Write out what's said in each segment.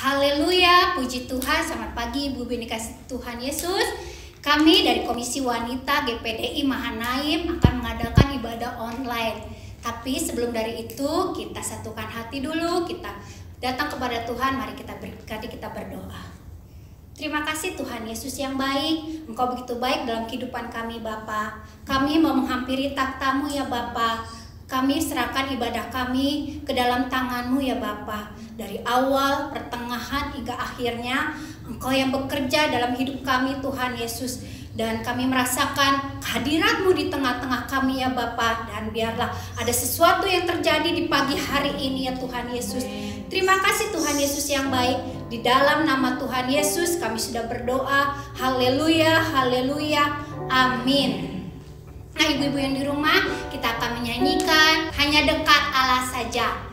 Haleluya, puji Tuhan. Selamat pagi Ibu Bini kasih Tuhan Yesus. Kami dari Komisi Wanita GPDI Mahanaim akan mengadakan ibadah online. Tapi sebelum dari itu kita satukan hati dulu, kita datang kepada Tuhan. Mari kita berdoa. Terima kasih Tuhan Yesus yang baik. Engkau begitu baik dalam kehidupan kami Bapa. Kami mau menghampiri takhta-Mu ya Bapa. Kami serahkan ibadah kami ke dalam tangan-Mu ya Bapa. Dari awal, pertengahan hingga akhirnya Engkau yang bekerja dalam hidup kami Tuhan Yesus. Dan kami merasakan kehadirat-Mu di tengah-tengah kami ya Bapa. Dan biarlah ada sesuatu yang terjadi di pagi hari ini ya Tuhan Yesus. Terima kasih Tuhan Yesus yang baik. Di dalam nama Tuhan Yesus kami sudah berdoa. Haleluya, haleluya, amin. Nah ibu-ibu yang di rumah, kita akan menyanyikan Hanya Dekat Allah Saja.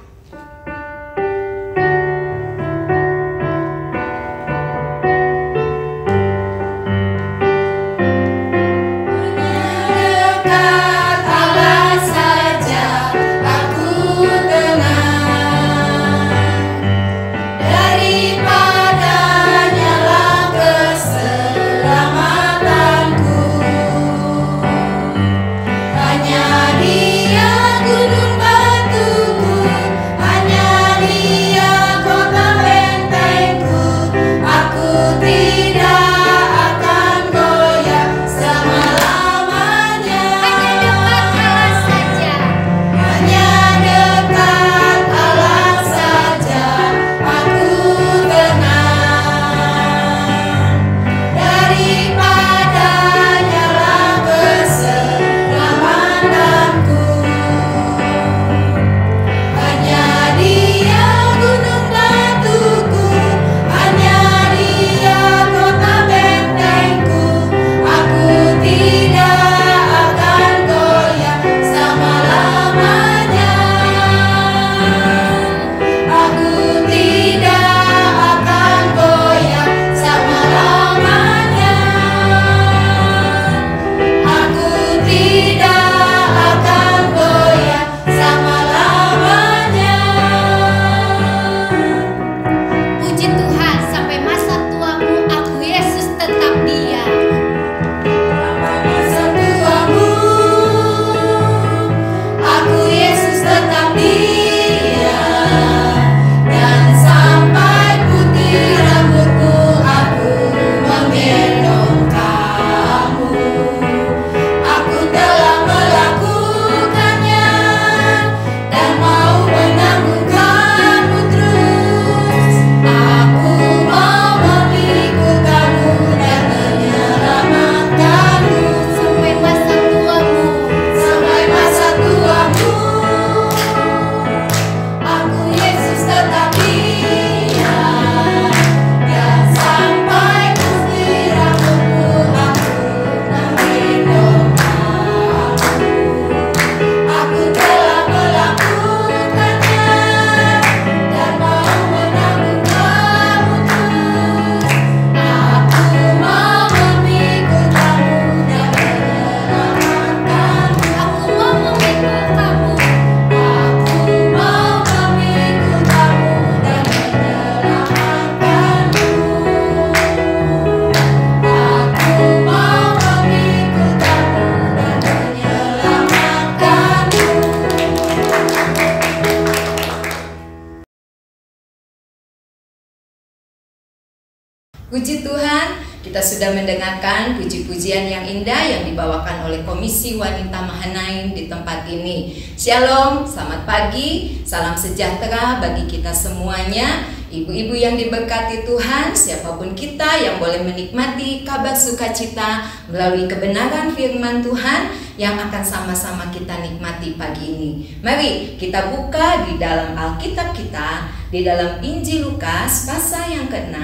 Puji Tuhan, kita sudah mendengarkan puji-pujian yang indah yang dibawakan oleh Komisi Wanita Mahanaim di tempat ini. Shalom, selamat pagi, salam sejahtera bagi kita semuanya. Ibu-ibu yang diberkati Tuhan, siapapun kita yang boleh menikmati kabar sukacita melalui kebenaran firman Tuhan yang akan sama-sama kita nikmati pagi ini. Mari kita buka di dalam Alkitab kita, di dalam Injil Lukas pasal yang ke-6,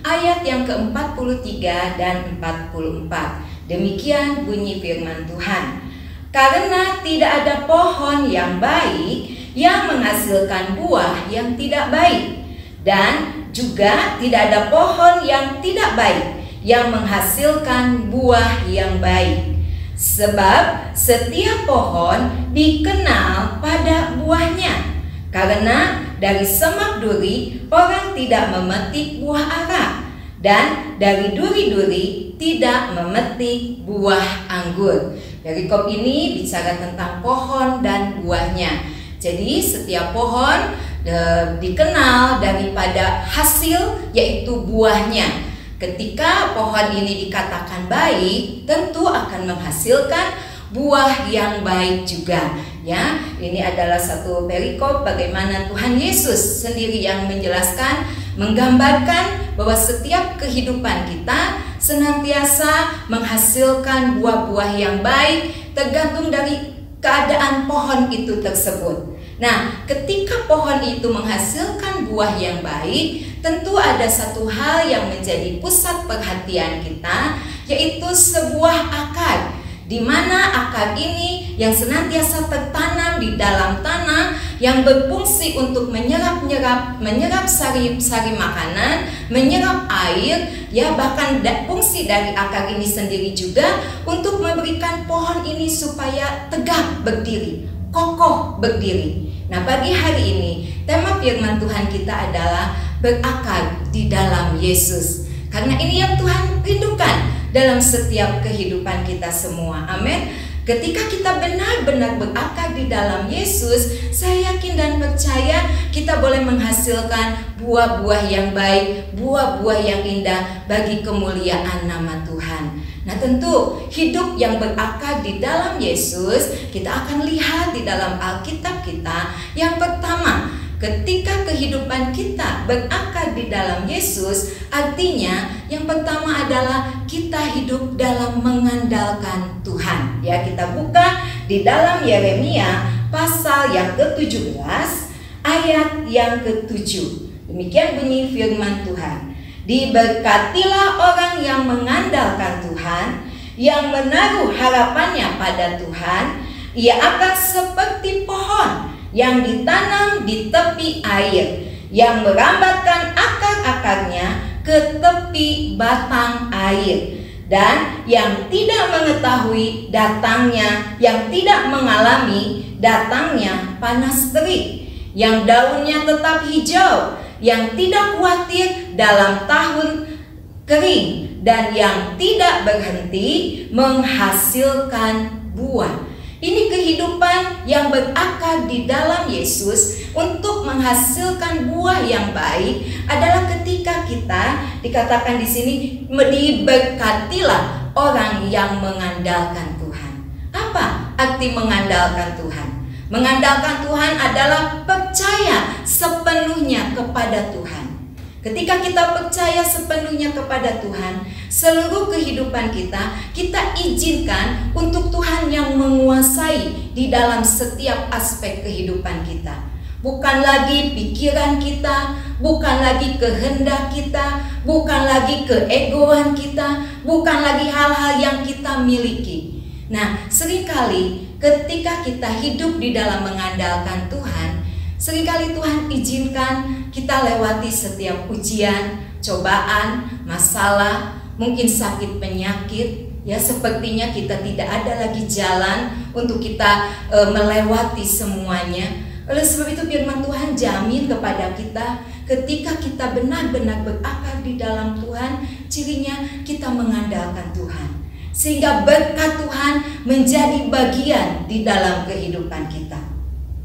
ayat yang ke-43 dan 44. Demikian bunyi firman Tuhan. Karena tidak ada pohon yang baik yang menghasilkan buah yang tidak baik, dan juga tidak ada pohon yang tidak baik yang menghasilkan buah yang baik. Sebab setiap pohon dikenal pada buahnya. Karena dari semak duri orang tidak memetik buah ara, dan dari duri-duri tidak memetik buah anggur. Perikop ini bicara tentang pohon dan buahnya. Jadi setiap pohon dikenal daripada hasil, yaitu buahnya. Ketika pohon ini dikatakan baik, tentu akan menghasilkan buah yang baik juga. Ya, ini adalah satu perikop bagaimana Tuhan Yesus sendiri yang menjelaskan, menggambarkan bahwa setiap kehidupan kita senantiasa menghasilkan buah-buah yang baik, tergantung dari keadaan pohon itu tersebut. Nah, ketika pohon itu menghasilkan buah yang baik, tentu ada satu hal yang menjadi pusat perhatian kita, yaitu sebuah akar, di mana akar ini yang senantiasa tertanam di dalam tanah, yang berfungsi untuk menyerap sari makanan, menyerap air, ya bahkan fungsi dari akar ini sendiri juga untuk memberikan pohon ini supaya tegak berdiri, kokoh berdiri. Nah, pagi hari ini tema firman Tuhan kita adalah berakar di dalam Yesus. Karena ini yang Tuhan rindukan dalam setiap kehidupan kita semua. Amin. Ketika kita benar-benar berakar di dalam Yesus, saya yakin dan percaya kita boleh menghasilkan buah-buah yang baik, buah-buah yang indah bagi kemuliaan nama Tuhan. Nah, tentu hidup yang berakar di dalam Yesus, kita akan lihat di dalam Alkitab kita. Yang pertama, ketika kehidupan kita berakar di dalam Yesus, artinya yang pertama adalah kita hidup dalam mengandalkan Tuhan. Ya, kita buka di dalam Yeremia pasal yang ke-17 ayat yang ke-7. Demikian bunyi firman Tuhan. Diberkatilah orang yang mengandalkan Tuhan, yang menaruh harapannya pada Tuhan. Ia akan seperti pohon yang ditanam di tepi air, yang merambatkan akar-akarnya ke tepi batang air, dan yang tidak mengetahui datangnya, yang tidak mengalami datangnya panas terik, yang daunnya tetap hijau, yang tidak khawatir dalam tahun kering, dan yang tidak berhenti menghasilkan buah. Ini kehidupan yang berakar di dalam Yesus untuk menghasilkan buah yang baik adalah ketika kita dikatakan di sini diberkatilah orang yang mengandalkan Tuhan. Apa arti mengandalkan Tuhan? Mengandalkan Tuhan adalah percaya sepenuhnya kepada Tuhan. Ketika kita percaya sepenuhnya kepada Tuhan, seluruh kehidupan kita izinkan untuk Tuhan yang menguasai di dalam setiap aspek kehidupan kita. Bukan lagi pikiran kita, bukan lagi kehendak kita, bukan lagi keegoan kita, bukan lagi hal-hal yang kita miliki. Nah, seringkali ketika kita hidup di dalam mengandalkan Tuhan, seringkali Tuhan izinkan kita lewati setiap ujian, cobaan, masalah, mungkin sakit penyakit. Ya, sepertinya kita tidak ada lagi jalan untuk kita melewati semuanya. Oleh sebab itu firman Tuhan jamin kepada kita, ketika kita benar-benar berakar di dalam Tuhan, cirinya kita mengandalkan Tuhan, sehingga berkat Tuhan menjadi bagian di dalam kehidupan kita.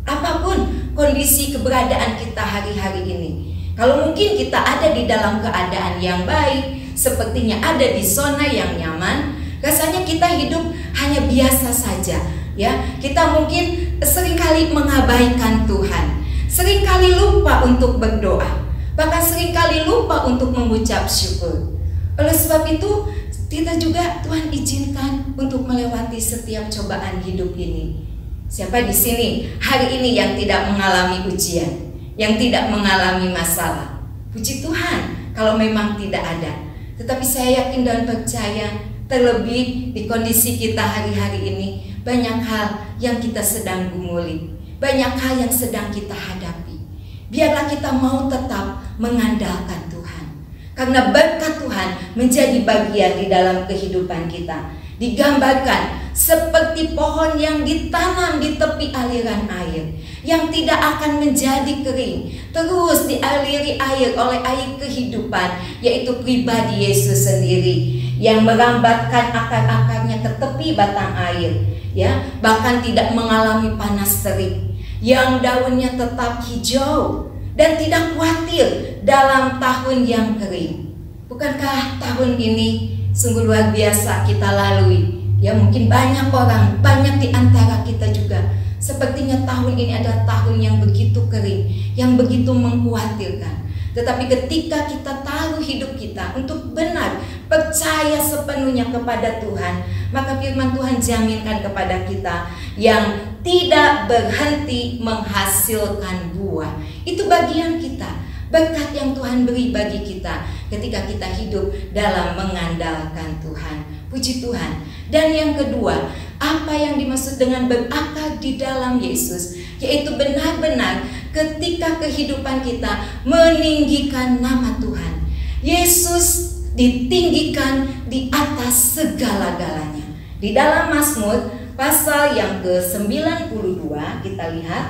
Apapun kondisi keberadaan kita hari-hari ini, kalau mungkin kita ada di dalam keadaan yang baik, sepertinya ada di zona yang nyaman, rasanya kita hidup hanya biasa saja. Ya, kita mungkin seringkali mengabaikan Tuhan, seringkali lupa untuk berdoa, bahkan seringkali lupa untuk mengucap syukur. Oleh sebab itu, kita juga Tuhan izinkan untuk melewati setiap cobaan hidup ini. Siapa di sini hari ini yang tidak mengalami ujian, yang tidak mengalami masalah? Puji Tuhan kalau memang tidak ada. Tetapi saya yakin dan percaya, terlebih di kondisi kita hari-hari ini, banyak hal yang kita sedang gumuli, banyak hal yang sedang kita hadapi. Biarlah kita mau tetap mengandalkan Tuhan, karena berkat Tuhan menjadi bagian di dalam kehidupan kita. Digambarkan seperti pohon yang ditanam di tepi aliran air, yang tidak akan menjadi kering, terus dialiri air oleh air kehidupan, yaitu pribadi Yesus sendiri, yang merambatkan akar-akarnya ke tepi batang air, ya, bahkan tidak mengalami panas terik, yang daunnya tetap hijau dan tidak khawatir dalam tahun yang kering. Bukankah tahun ini sungguh luar biasa kita lalui? Ya, mungkin banyak orang, banyak di antara kita juga, sepertinya tahun ini adalah tahun yang begitu kering, yang begitu mengkhawatirkan. Tetapi ketika kita taruh hidup kita untuk benar percaya sepenuhnya kepada Tuhan, maka firman Tuhan jaminkan kepada kita yang tidak berhenti menghasilkan buah. Itu bagian kita, berkat yang Tuhan beri bagi kita ketika kita hidup dalam mengandalkan Tuhan. Puji Tuhan. Dan yang kedua, apa yang dimaksud dengan berakar di dalam Yesus, yaitu benar-benar ketika kehidupan kita meninggikan nama Tuhan. Yesus ditinggikan di atas segala-galanya. Di dalam Mazmur pasal yang ke-92, kita lihat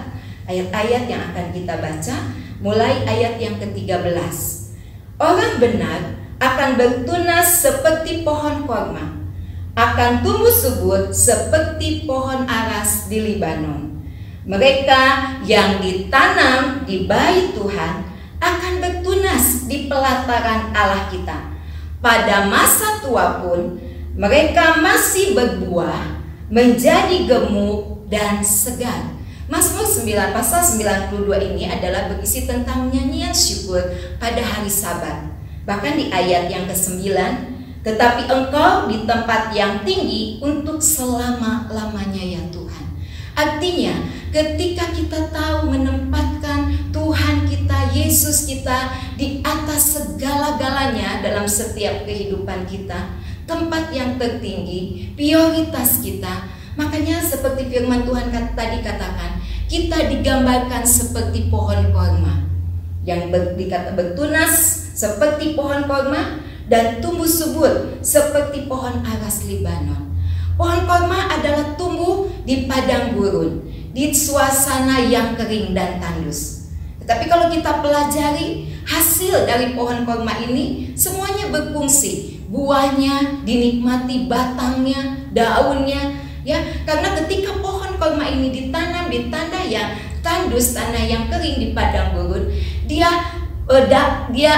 ayat-ayat yang akan kita baca, mulai ayat yang ke-13. Orang benar akan bertunas seperti pohon korma, akan tumbuh subur seperti pohon aras di Libanon. Mereka yang ditanam di bait Tuhan akan bertunas di pelataran Allah kita. Pada masa tua pun mereka masih berbuah, menjadi gemuk dan segar. Mazmur 9 pasal 92 ini adalah berisi tentang nyanyian syukur pada hari Sabat. Bahkan di ayat yang ke-9, tetapi Engkau di tempat yang tinggi untuk selama-lamanya ya Tuhan. Artinya ketika kita tahu menempatkan Tuhan kita, Yesus kita di atas segala-galanya dalam setiap kehidupan kita, tempat yang tertinggi, prioritas kita, makanya seperti firman Tuhan tadi katakan, kita digambarkan seperti pohon korma yang bertunas seperti pohon korma dan tumbuh subur seperti pohon aras Libanon. Pohon korma adalah tumbuh di padang gurun, di suasana yang kering dan tandus. Tetapi kalau kita pelajari hasil dari pohon korma ini, semuanya berfungsi. Buahnya dinikmati, batangnya, daunnya, ya. Karena ketika pohon korma ini ditanam di tanah yang tandus, tanah yang kering di padang gurun, dia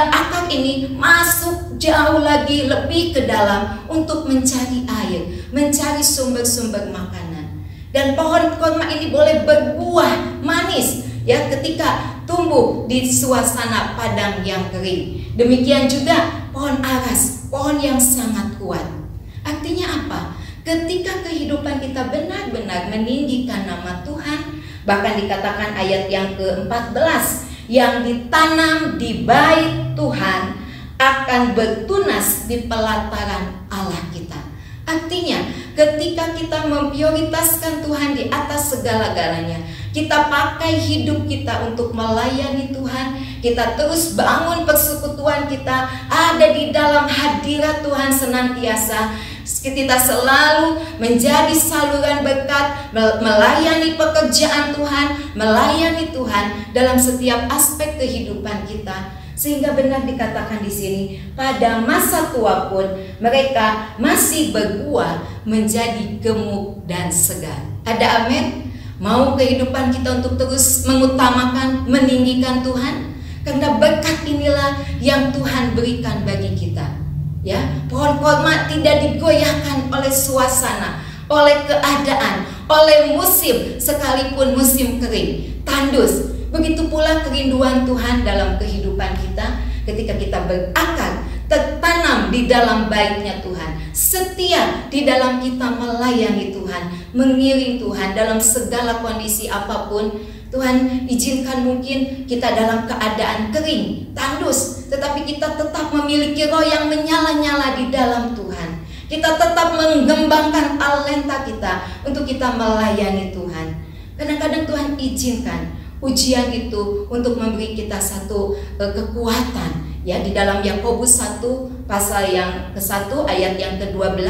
akar ini masuk jauh lagi, lebih ke dalam untuk mencari air, mencari sumber-sumber makanan. Dan pohon korma ini boleh berbuah manis, ya, ketika tumbuh di suasana padang yang kering. Demikian juga pohon aras, pohon yang sangat kuat. Artinya apa? Ketika kehidupan kita benar-benar meninggikan nama Tuhan, bahkan dikatakan ayat yang ke-14, yang ditanam di bait Tuhan akan bertunas di pelataran Allah kita. Artinya ketika kita memprioritaskan Tuhan di atas segala-galanya, kita pakai hidup kita untuk melayani Tuhan, kita terus bangun persekutuan kita ada di dalam hadirat Tuhan senantiasa, kita selalu menjadi saluran berkat, melayani pekerjaan Tuhan, melayani Tuhan dalam setiap aspek kehidupan kita. Sehingga benar dikatakan di sini, pada masa tua pun mereka masih berbuah, menjadi gemuk dan segar. Ada amin? Mau kehidupan kita untuk terus mengutamakan, meninggikan Tuhan? Karena berkat inilah yang Tuhan berikan bagi kita. Ya, pohon korma tidak digoyahkan oleh suasana, oleh keadaan, oleh musim, sekalipun musim kering, tandus. Begitu pula kerinduan Tuhan dalam kehidupan kita ketika kita berakar, tertanam di dalam bait-Nya Tuhan, setia di dalam kita melayani Tuhan, mengiring Tuhan dalam segala kondisi apapun. Tuhan izinkan mungkin kita dalam keadaan kering, tandus, tetapi kita tetap memiliki roh yang menyala-nyala di dalam Tuhan. Kita tetap mengembangkan talenta kita untuk kita melayani Tuhan. Kadang-kadang Tuhan izinkan ujian itu untuk memberi kita satu kekuatan, ya. Di dalam Yakobus 1 pasal yang ke-1 ayat yang ke-12,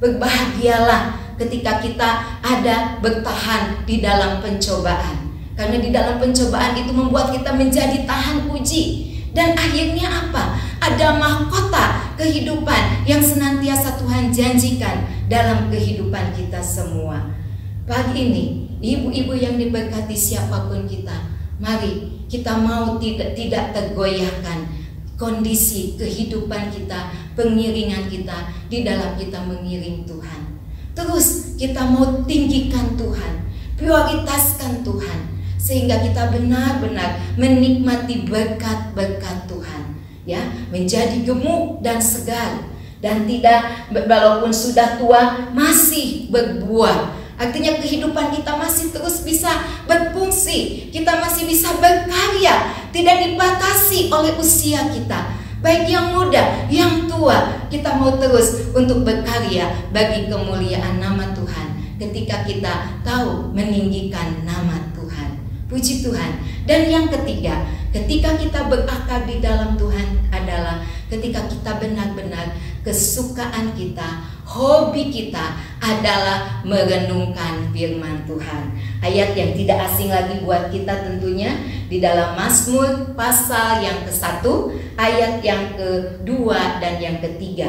berbahagialah ketika kita ada bertahan di dalam pencobaan. Karena di dalam pencobaan itu membuat kita menjadi tahan uji. Dan akhirnya apa? Ada mahkota kehidupan yang senantiasa Tuhan janjikan dalam kehidupan kita semua. Pagi ini, ibu-ibu yang diberkati siapapun kita, mari kita mau tidak tergoyahkan kondisi kehidupan kita, pengiringan kita di dalam kita mengiring Tuhan. Terus kita mau tinggikan Tuhan, prioritaskan Tuhan, sehingga kita benar-benar menikmati berkat-berkat Tuhan, ya, menjadi gemuk dan segar, dan tidak, walaupun sudah tua, masih berbuah. Artinya kehidupan kita masih terus bisa berfungsi, kita masih bisa berkarya, tidak dibatasi oleh usia kita. Baik yang muda, yang tua, kita mau terus untuk berkarya bagi kemuliaan nama Tuhan ketika kita tahu meninggikan nama Tuhan. Puji Tuhan. Dan yang ketiga, ketika kita berakar di dalam Tuhan adalah ketika kita benar-benar kesukaan kita, hobi kita adalah merenungkan firman Tuhan. Ayat yang tidak asing lagi buat kita tentunya di dalam Mazmur pasal yang ke-1, ayat yang ke-2 dan yang ke-3.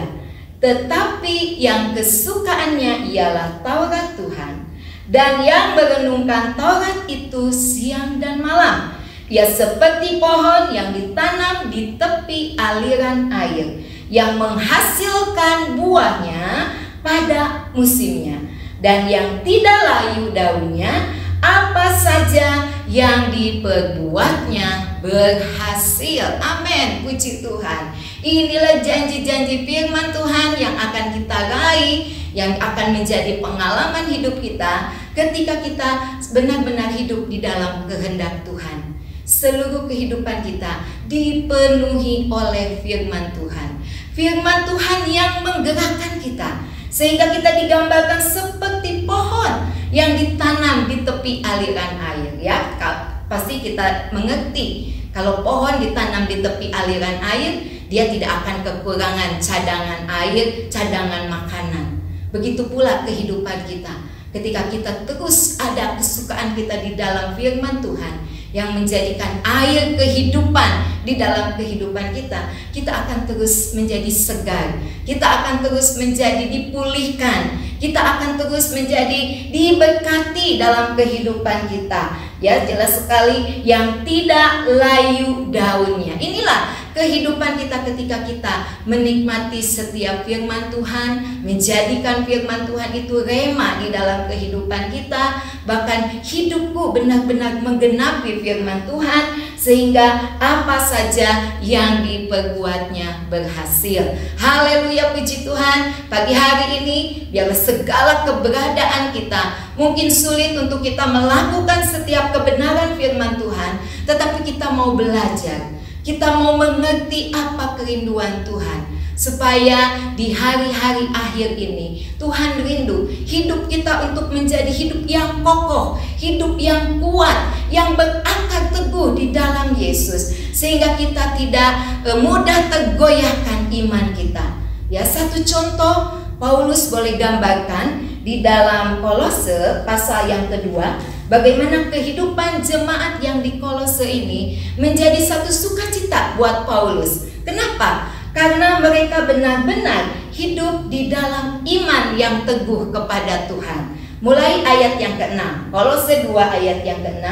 Tetapi yang kesukaannya ialah Taurat Tuhan, dan yang merenungkan Taurat itu siang dan malam. Ia seperti pohon yang ditanam di tepi aliran air, yang menghasilkan buahnya pada musimnya, dan yang tidak layu daunnya. Apa saja yang diperbuatnya berhasil. Amin, puji Tuhan. Inilah janji-janji firman Tuhan yang akan kita raih, yang akan menjadi pengalaman hidup kita ketika kita benar-benar hidup di dalam kehendak Tuhan. Seluruh kehidupan kita dipenuhi oleh firman Tuhan. Firman Tuhan yang menggerakkan kita, sehingga kita digambarkan seperti pohon yang ditanam di tepi aliran air, ya. Pasti kita mengerti kalau pohon ditanam di tepi aliran air, dia tidak akan kekurangan cadangan air, cadangan makanan. Begitu pula kehidupan kita. Ketika kita terus ada kesukaan kita di dalam firman Tuhan yang menjadikan air kehidupan di dalam kehidupan kita, kita akan terus menjadi segar, kita akan terus menjadi dipulihkan, kita akan terus menjadi diberkati dalam kehidupan kita. Ya, jelas sekali, yang tidak layu daunnya. Inilah kehidupan kita ketika kita menikmati setiap firman Tuhan, menjadikan firman Tuhan itu rema di dalam kehidupan kita. Bahkan hidupku benar-benar menggenapi firman Tuhan, sehingga apa saja yang diperbuatnya berhasil. Haleluya, puji Tuhan. Pagi hari ini biarlah segala keberadaan kita mungkin sulit untuk kita melakukan setiap kebenaran firman Tuhan, tetapi kita mau belajar, kita mau mengerti apa kerinduan Tuhan, supaya di hari-hari akhir ini Tuhan rindu hidup kita untuk menjadi hidup yang kokoh, hidup yang kuat, yang berakar teguh di dalam Yesus, sehingga kita tidak mudah tergoyahkan iman kita. Ya, satu contoh Paulus boleh gambarkan di dalam Kolose pasal yang kedua, bagaimana kehidupan jemaat yang di Kolose ini menjadi satu sukacita buat Paulus. Kenapa? Karena mereka benar-benar hidup di dalam iman yang teguh kepada Tuhan. Mulai ayat yang ke-6, Kolose 2 ayat yang ke-6,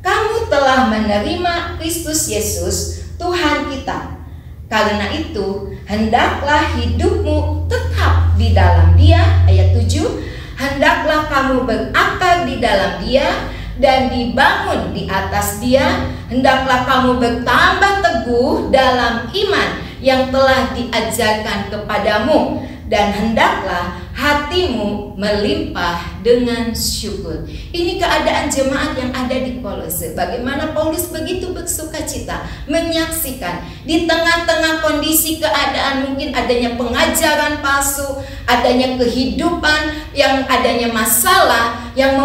kamu telah menerima Kristus Yesus Tuhan kita. Karena itu hendaklah hidupmu tetap di dalam Dia. Ayat 7, hendaklah kamu berakar di dalam Dia dan dibangun di atas Dia. Hendaklah kamu bertambah teguh dalam iman yang telah diajarkan kepadamu, dan hendaklah hatimu melimpah dengan syukur. Ini keadaan jemaat yang ada di Kolose. Bagaimana Paulus begitu bersukacita menyaksikan di tengah-tengah kondisi keadaan, mungkin adanya pengajaran palsu, adanya kehidupan yang adanya masalah yang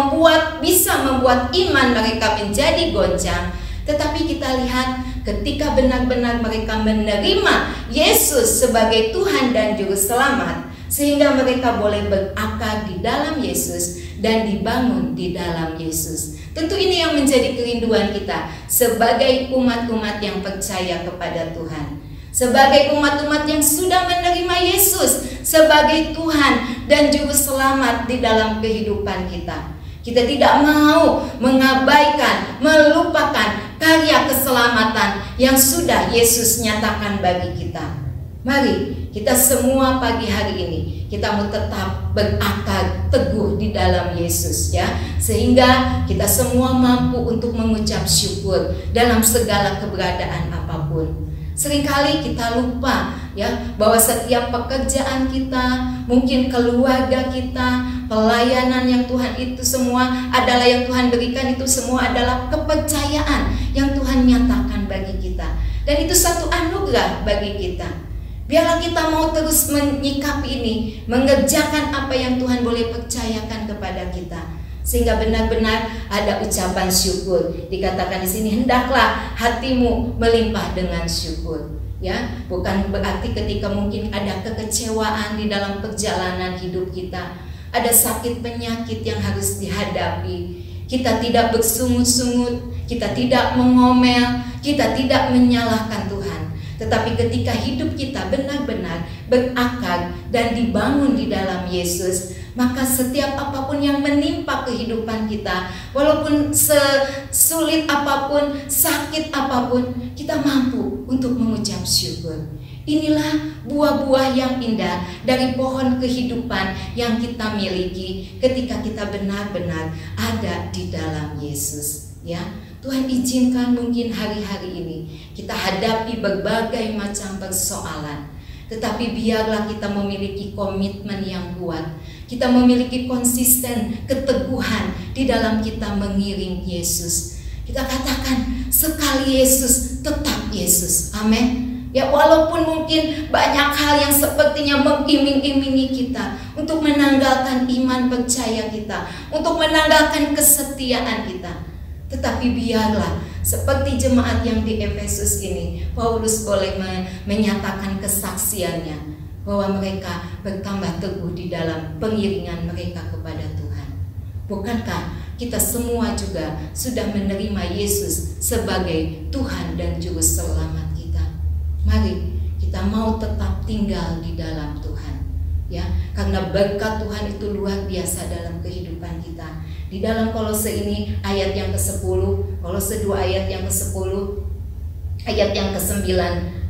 bisa membuat iman mereka menjadi goncang. Tetapi kita lihat ketika benar-benar mereka menerima Yesus sebagai Tuhan dan Juru Selamat, sehingga mereka boleh berakar di dalam Yesus dan dibangun di dalam Yesus. Tentu ini yang menjadi kerinduan kita sebagai umat-umat yang percaya kepada Tuhan, sebagai umat-umat yang sudah menerima Yesus sebagai Tuhan dan Juru Selamat di dalam kehidupan kita. Kita tidak mau mengabaikan, melupakan karya keselamatan yang sudah Yesus nyatakan bagi kita. Mari kita semua pagi hari ini kita mau tetap berakar teguh di dalam Yesus, ya, sehingga kita semua mampu untuk mengucap syukur dalam segala keberadaan apapun. Seringkali kita lupa, ya, bahwa setiap pekerjaan kita, mungkin keluarga kita, pelayanan yang Tuhan itu semua adalah yang Tuhan berikan, itu semua adalah kepercayaan yang Tuhan nyatakan bagi kita, dan itu satu anugerah bagi kita. Biarlah kita mau terus menyikapi ini, mengerjakan apa yang Tuhan boleh percayakan kepada kita, sehingga benar-benar ada ucapan syukur. Dikatakan di sini, hendaklah hatimu melimpah dengan syukur. Ya, bukan berarti ketika mungkin ada kekecewaan di dalam perjalanan hidup kita, ada sakit penyakit yang harus dihadapi, kita tidak bersungut-sungut, kita tidak mengomel, kita tidak menyalahkan Tuhan. Tetapi ketika hidup kita benar-benar berakar dan dibangun di dalam Yesus, maka setiap apapun yang menimpa kehidupan kita, walaupun sesulit apapun, sakit apapun, kita mampu untuk mengucap syukur. Inilah buah-buah yang indah dari pohon kehidupan yang kita miliki ketika kita benar-benar ada di dalam Yesus, ya. Tuhan izinkan mungkin hari-hari ini kita hadapi berbagai macam persoalan, tetapi biarlah kita memiliki komitmen yang kuat, kita memiliki konsisten, keteguhan di dalam kita mengiring Yesus. Kita katakan, sekali Yesus, tetap Yesus. Amin. Ya, walaupun mungkin banyak hal yang sepertinya mengiming-imingi kita untuk menanggalkan iman percaya kita, untuk menanggalkan kesetiaan kita, tetapi biarlah seperti jemaat yang di Efesus ini, Paulus boleh menyatakan kesaksiannya bahwa mereka bertambah teguh di dalam pengiringan mereka kepada Tuhan. Bukankah kita semua juga sudah menerima Yesus sebagai Tuhan dan Juru Selamat kita? Mari kita mau tetap tinggal di dalam Tuhan, ya, karena berkat Tuhan itu luar biasa dalam kehidupan kita. Di dalam Kolose ini ayat yang ke-10, Kolose 2 ayat yang ke-10, ayat yang ke-9,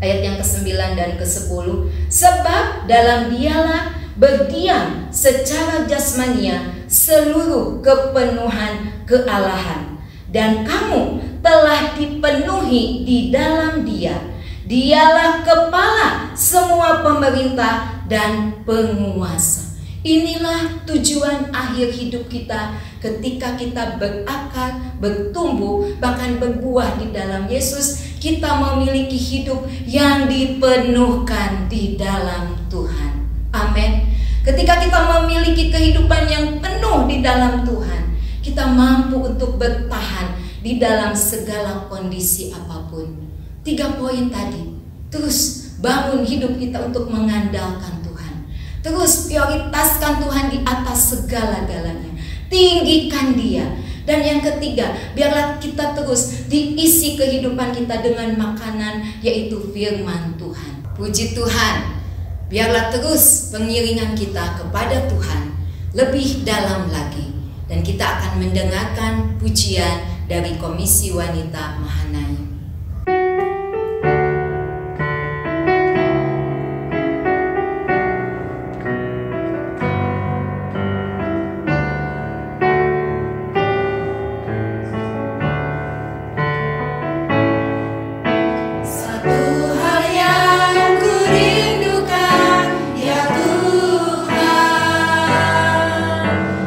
ayat yang ke-9 dan ke-10. Sebab dalam Dialah berdiam secara jasmania seluruh kepenuhan kealahan, dan kamu telah dipenuhi di dalam Dia. Dialah kepala semua pemerintah dan penguasa. Inilah tujuan akhir hidup kita ketika kita berakar, bertumbuh, bahkan berbuah di dalam Yesus. Kita memiliki hidup yang dipenuhkan di dalam Tuhan. Amin. Ketika kita memiliki kehidupan yang penuh di dalam Tuhan, kita mampu untuk bertahan di dalam segala kondisi apapun. 3 poin tadi, terus bangun hidup kita untuk mengandalkan Tuhan. Terus prioritaskan Tuhan di atas segala-galanya. Tinggikan Dia. Dan yang ketiga, biarlah kita terus diisi kehidupan kita dengan makanan, yaitu firman Tuhan. Puji Tuhan, biarlah terus pengiringan kita kepada Tuhan lebih dalam lagi. Dan kita akan mendengarkan pujian dari Komisi Wanita Mahanaim.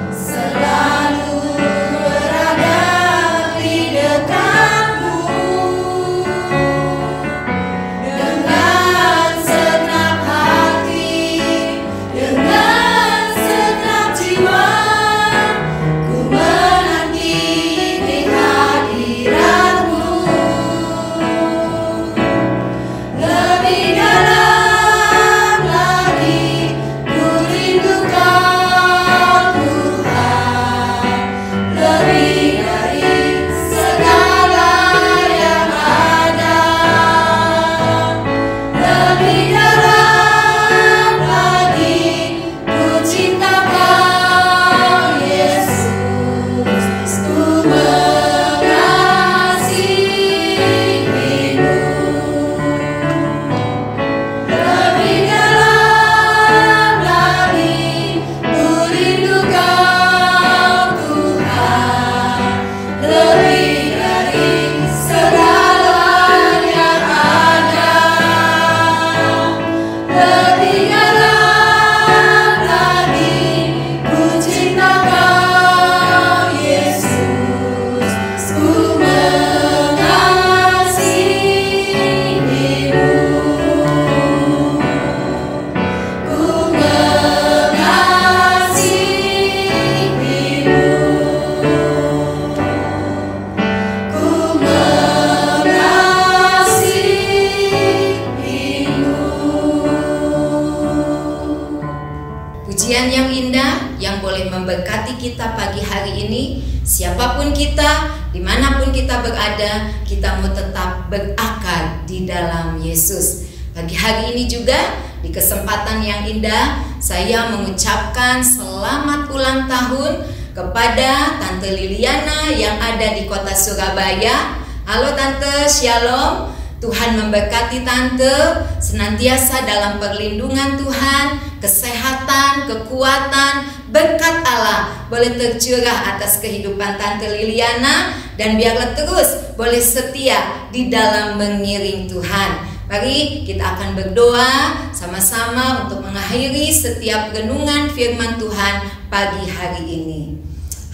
Selalu berada di dekatmu. pujian yang indah yang boleh memberkati kita pagi hari ini. Siapapun kita, dimanapun kita berada, kita mau tetap berakar di dalam Yesus. Pagi hari ini juga, di kesempatan yang indah, saya mengucapkan selamat ulang tahun kepada Tante Liliana yang ada di kota Surabaya. Halo Tante, Shalom. Tuhan memberkati Tante senantiasa dalam perlindungan Tuhan, kesehatan, kekuatan, berkat Allah boleh tercurah atas kehidupan Tante Liliana, dan biarlah terus boleh setia di dalam mengiring Tuhan. Mari kita akan berdoa sama-sama untuk mengakhiri setiap renungan firman Tuhan pagi hari ini.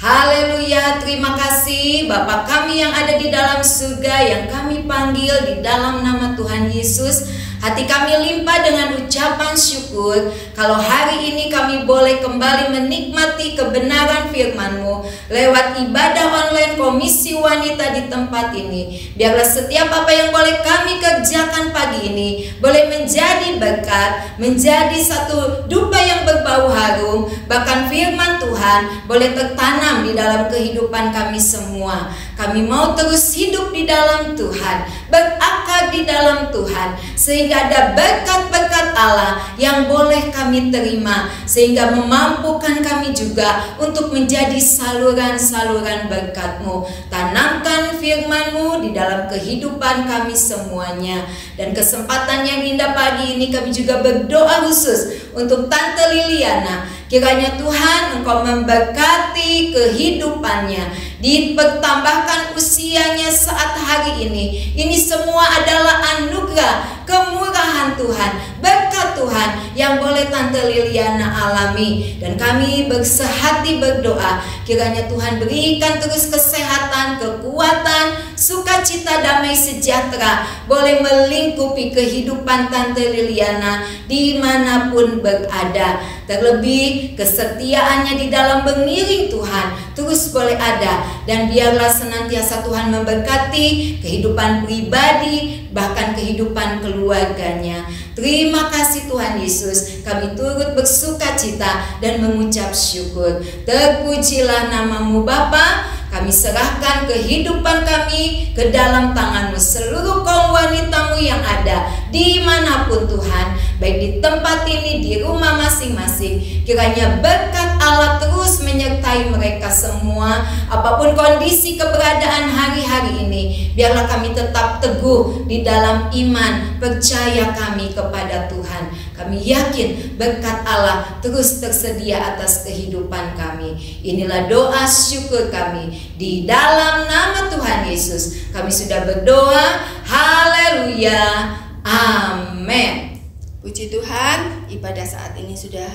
Haleluya, terima kasih Bapa kami yang ada di dalam surga, yang kami panggil di dalam nama Tuhan Yesus. Hati kami limpah dengan ucapan syukur kalau hari ini kami boleh kembali menikmati kebenaran firman-Mu lewat ibadah online Komisi Wanita di tempat ini. Biarlah setiap apa yang boleh kami kerjakan pagi ini boleh menjadi berkat, menjadi satu dupa yang berbau harum, bahkan firman Tuhan boleh tertanam di dalam kehidupan kami semua. Kami mau terus hidup di dalam Tuhan, berakar di dalam Tuhan, sehingga ada berkat-berkat Allah yang boleh kami terima, sehingga memampukan kami juga untuk menjadi saluran-saluran berkat-Mu. Tanamkan firman-Mu di dalam kehidupan kami semuanya. Dan kesempatan yang indah pagi ini kami juga berdoa khusus untuk Tante Liliana. Kiranya Tuhan Engkau memberkati kehidupannya, ditambahkan usianya saat hari ini. Ini semua adalah anugerah, kemurahan Tuhan, berkat Tuhan yang boleh Tante Liliana alami. Dan kami bersehati berdoa, kiranya Tuhan berikan terus kesehatan, kekuatan, sukacita, damai sejahtera boleh melingkupi kehidupan Tante Liliana dimanapun berada. Terlebih kesetiaannya di dalam mengiring Tuhan terus boleh ada, dan biarlah senantiasa Tuhan memberkati kehidupan pribadi, bahkan kehidupan keluarganya. Terima kasih Tuhan Yesus, kami turut bersukacita dan mengucap syukur. Terpujilah nama-Mu Bapa. Kami serahkan kehidupan kami ke dalam tangan-Mu, seluruh kaum wanita-Mu yang ada dimanapun Tuhan, baik di tempat ini, di rumah masing-masing. Kiranya berkat Allah terus menyertai mereka semua, apapun kondisi keberadaan hari-hari ini. Biarlah kami tetap teguh di dalam iman, percaya kami kepada Tuhan. Kami yakin berkat Allah terus tersedia atas kehidupan kami. Inilah doa syukur kami. Di dalam nama Tuhan Yesus kami sudah berdoa. Haleluya. Amin. Puji Tuhan, ibadah saat ini sudah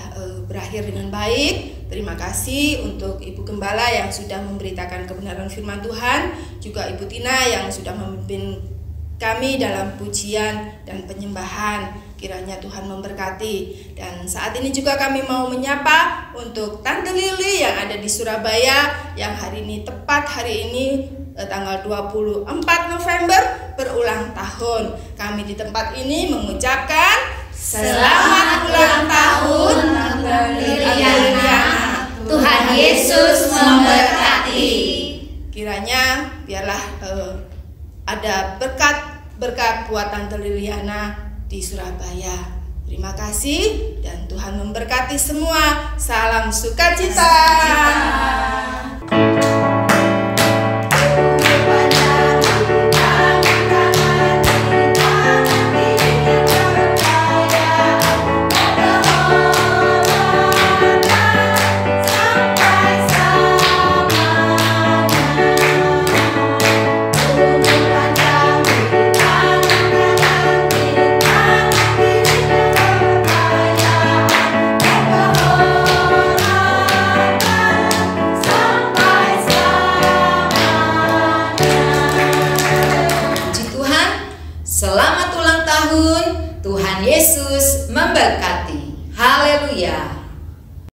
berakhir dengan baik. Terima kasih untuk Ibu Gembala yang sudah memberitakan kebenaran firman Tuhan, juga Ibu Tina yang sudah memimpin kami dalam pujian dan penyembahan. Kiranya Tuhan memberkati. Dan saat ini juga kami mau menyapa untuk Tante Lili yang ada di Surabaya, yang hari ini tepat hari ini tanggal 24 November berulang tahun. Kami di tempat ini mengucapkan selamat ulang tahun Tante Liliana. Tuhan Yesus memberkati. Kiranya biarlah ada berkat buat Tante Liliana di Surabaya. Terima kasih dan Tuhan memberkati semua. Salam sukacita.